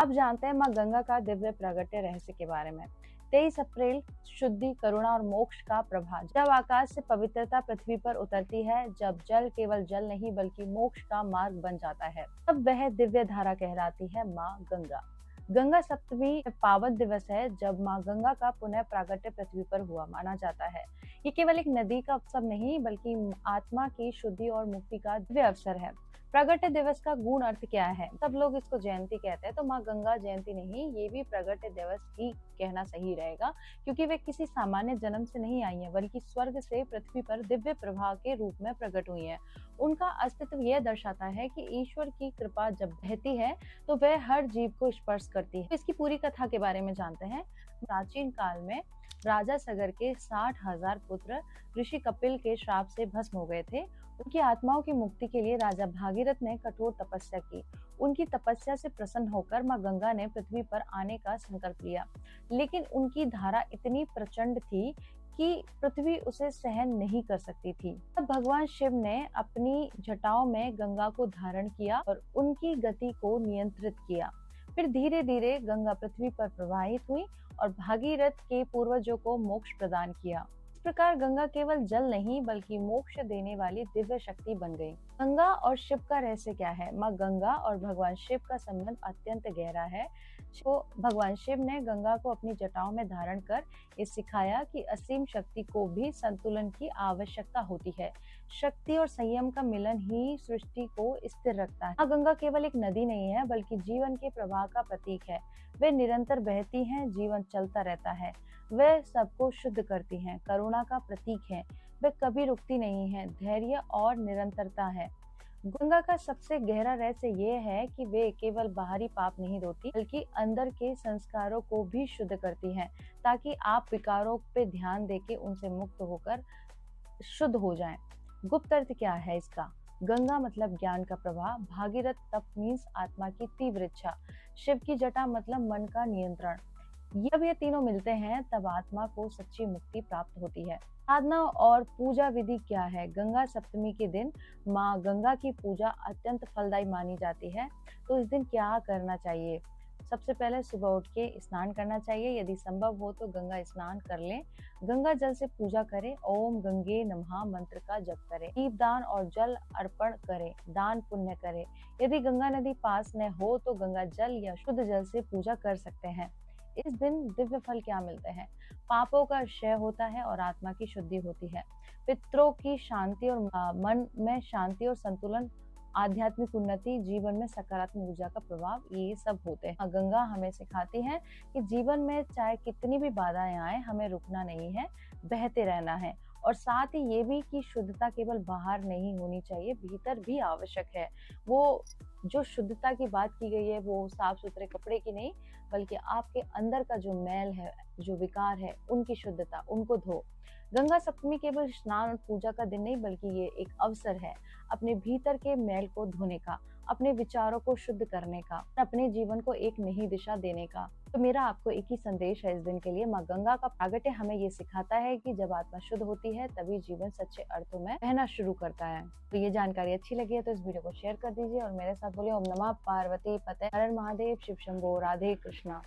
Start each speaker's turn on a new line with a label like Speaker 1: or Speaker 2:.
Speaker 1: अब जानते हैं माँ गंगा का दिव्य प्रागट्य रहस्य के बारे में। 23 अप्रैल शुद्धि, करुणा और मोक्ष का प्रभात। जब आकाश से पवित्रता पृथ्वी पर उतरती है, जब जल केवल जल नहीं बल्कि मोक्ष का मार्ग बन जाता है, तब वह दिव्य धारा कहलाती है माँ गंगा। गंगा सप्तमी पावन दिवस है जब माँ गंगा का पुनः प्रागट्य पृथ्वी पर हुआ माना जाता है। ये केवल एक नदी का उत्सव नहीं बल्कि आत्मा की शुद्धि और मुक्ति का दिव्य अवसर है। प्रागट्य दिवस का गूढ़ अर्थ क्या है? सब लोग इसको जयंती कहते हैं, तो माँ गंगा जयंती नहीं, ये भी प्रागट्य दिवस ही कहना सही रहेगा, क्योंकि वे किसी सामान्य जन्म से नहीं आई हैं, बल्कि स्वर्ग से पृथ्वी पर दिव्य प्रवाह के रूप में प्रकट हुई हैं। उनका अस्तित्व यह दर्शाता है कि ईश्वर की कृपा जब बहती है तो वह हर जीव को स्पर्श करती है। तो इसकी पूरी कथा के बारे में जानते हैं। प्राचीन काल में राजा सगर के 60,000 पुत्र ऋषि कपिल के श्राप से भस्म हो गए थे। उनकी आत्माओं की मुक्ति के लिए राजा भागीरथ ने कठोर तपस्या की। उनकी तपस्या से प्रसन्न होकर माँ गंगा ने पृथ्वी पर आने का संकल्प लिया, लेकिन उनकी धारा इतनी प्रचंड थी कि पृथ्वी उसे सहन नहीं कर सकती थी। तब भगवान शिव ने अपनी जटाओं में गंगा को धारण किया और उनकी गति को नियंत्रित किया। फिर धीरे धीरे गंगा पृथ्वी पर प्रवाहित हुई और भागीरथ के पूर्वजों को मोक्ष प्रदान किया। इस प्रकार गंगा केवल जल नहीं बल्कि मोक्ष देने वाली दिव्य शक्ति बन गई। गंगा और शिव का रहस्य क्या है? माँ गंगा और भगवान शिव का संबंध अत्यंत गहरा है। तो भगवान शिव ने गंगा को अपनी जटाओं में धारण कर ये सिखाया कि असीम शक्ति को भी संतुलन की आवश्यकता होती है। शक्ति और संयम का मिलन ही सृष्टि को स्थिर रखता है। गंगा केवल एक नदी नहीं है बल्कि जीवन के प्रवाह का प्रतीक है। वे निरंतर बहती हैं, जीवन चलता रहता है। वे सबको शुद्ध करती हैं, करुणा का प्रतीक है। वे कभी रुकती नहीं है, धैर्य और निरंतरता है। गंगा का सबसे गहरा रहस्य ये है कि वे केवल बाहरी पाप नहीं धोती बल्कि अंदर के संस्कारों को भी शुद्ध करती हैं, ताकि आप विकारों पे ध्यान देके उनसे मुक्त होकर शुद्ध हो जाएं। गुप्त अर्थ क्या है इसका? गंगा मतलब ज्ञान का प्रवाह, भागीरथ तप मीन्स आत्मा की तीव्र इच्छा, शिव की जटा मतलब मन का नियंत्रण। जब ये तीनों मिलते हैं तब आत्मा को सच्ची मुक्ति प्राप्त होती है। साधना और पूजा विधि क्या है? गंगा सप्तमी के दिन माँ गंगा की पूजा अत्यंत फलदायी मानी जाती है। तो इस दिन क्या करना चाहिए? सबसे पहले सुबह उठ के स्नान करना चाहिए। यदि संभव हो तो गंगा स्नान कर लें। गंगा जल से पूजा करें। ओम गंगे नमः मंत्र का जप करें। दीप दान और जल अर्पण करें। दान पुण्य करें। यदि गंगा नदी पास न हो तो गंगा जल या शुद्ध जल से पूजा कर सकते हैं। इस दिन दिव्य फल क्या मिलते हैं? पापों का क्षय होता है और आत्मा की शुद्धि होती है। पितरों की शांति और मन में शांति और संतुलन, आध्यात्मिक उन्नति, जीवन में सकारात्मक ऊर्जा का प्रभाव, ये सब होते हैं। गंगा हमें सिखाती है कि जीवन में चाहे कितनी भी बाधाएं आए, हमें रुकना नहीं है, बहते रहना है। और साथ ही ये भी कि शुद्धता केवल बाहर नहीं होनी चाहिए, भीतर भी आवश्यक है। वो जो शुद्धता की बात की गई है वो साफ सुथरे कपड़े की नहीं, बल्कि आपके अंदर का जो मैल है, जो विकार है, उनकी शुद्धता, उनको धो। गंगा सप्तमी केवल स्नान और पूजा का दिन नहीं बल्कि ये एक अवसर है अपने भीतर के मैल को धोने का, अपने विचारों को शुद्ध करने का, अपने जीवन को एक नई दिशा देने का। तो मेरा आपको एक ही संदेश है इस दिन के लिए। माँ गंगा का प्रागट्य हमें ये सिखाता है कि जब आत्मा शुद्ध होती है तभी जीवन सच्चे अर्थों में बहना शुरू करता है। तो ये जानकारी अच्छी लगी है तो इस वीडियो को शेयर कर दीजिए और मेरे साथ बोलिए ओम नमः पार्वती पते हर हर महादेव, शिव शंभो, राधे कृष्णा।